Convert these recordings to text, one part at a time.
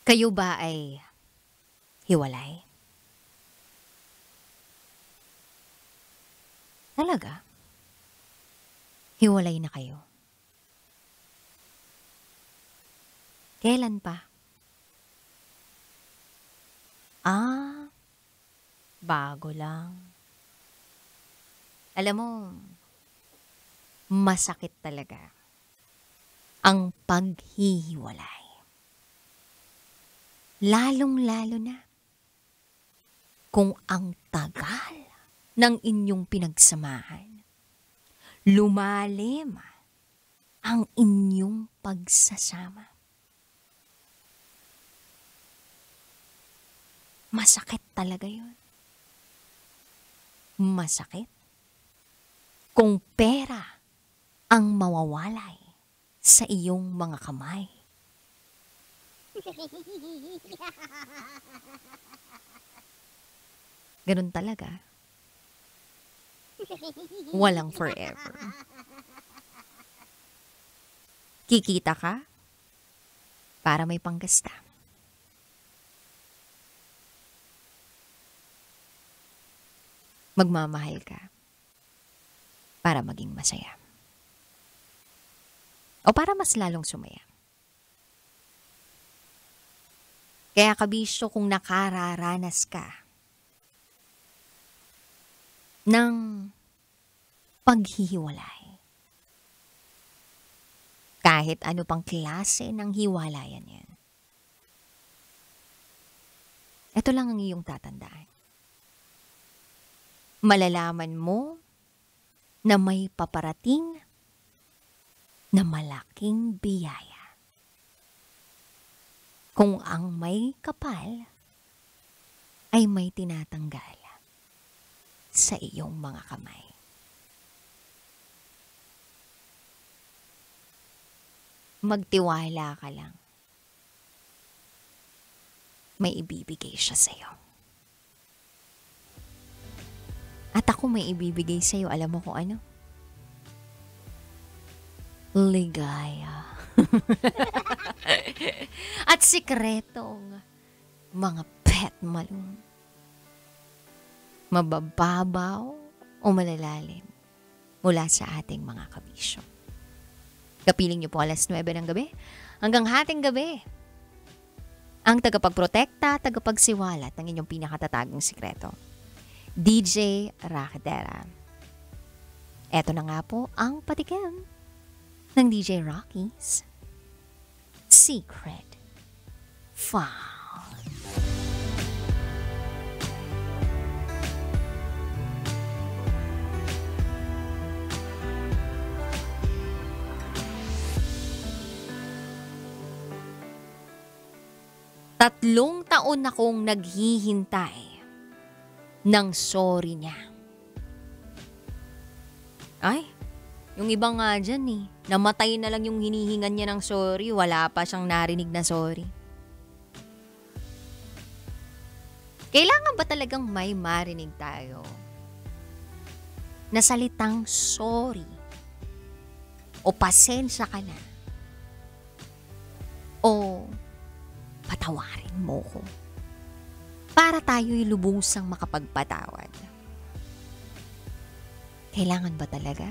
Kayo ba ay hiwalay? Talaga? Hiwalay na kayo? Kailan pa? Bago lang. Alam mo, masakit talaga ang paghihiwalay. Lalong-lalo na kung ang tagal ng inyong pinagsamahan. Lumalim ang inyong pagsasama. Masakit talaga yun. Masakit kung pera ang mawawalay sa iyong mga kamay. Ganun talaga. Walang forever. Kikita ka para may panggasta. Magmamahal ka para maging masaya. O para mas lalong sumaya. Kaya kabisyo kung nakararanas ka ng paghihiwalay. Kahit ano pang klase ng hiwalayan yan. Ito lang ang iyong tatandaan. Malalaman mo na may paparating na malaking biyaya. Kung ang may kapal ay may tinatanggal sa iyong mga kamay. Magtiwala ka lang. May ibibigay siya sa iyo. At ako may ibibigay sa iyo, alam mo kung ano? Ligaya. At sikretong mga pet malung. Mabababaw o malalalim mula sa ating mga kabisyo. Kapiling niyo po alas 9 ng gabi hanggang hating gabi. Ang tagapagprotekta, tagapagsiwalat ng inyong pinakatatagong sikreto. DJ Rakidera. Eto na nga po ang patikim ng DJ Rocky's Secret File. Tatlong taon akong naghihintay ng sorry niya. Ay, yung iba nga dyan namatay na lang yung hinihingan niya ng sorry, wala pa siyang narinig na sorry. Kailangan ba talagang may marinig tayo na salitang sorry o pasensya ka na o patawarin mo ko para tayo'y lubusang makapagpatawad? Kailangan ba talaga?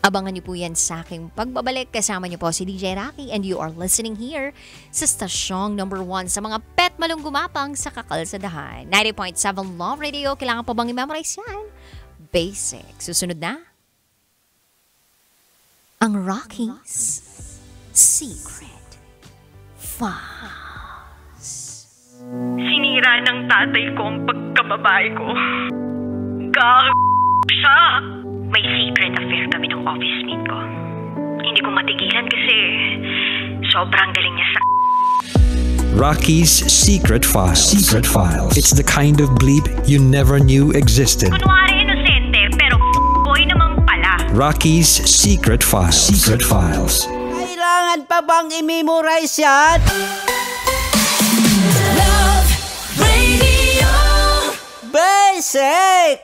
Abangan niyo po yan sa aking pagbabalik. Kasama niyo po si DJ Rocky and you are listening here sa stasyong number 1 sa mga pet malung gumapang sa kakalsadahan. 90.7 Love Radio. Kailangan pa bang i-memorize yan? Basic. Susunod na ang Rocky's Secret Files. Sinira ng tatay ko ang pagkababae ko. Siya. May secret affair kami ng office mate ko. Hindi ko matigilan kasi sobrang galing niya sa... Rocky's Secret Files. Secret Files. It's the kind of bleep you never knew existed. Kunwari inosente, pero boy naman pala. Rocky's Secret Files. Secret Files. Kailangan pa bang i-memorize yan? Love Radio Basic!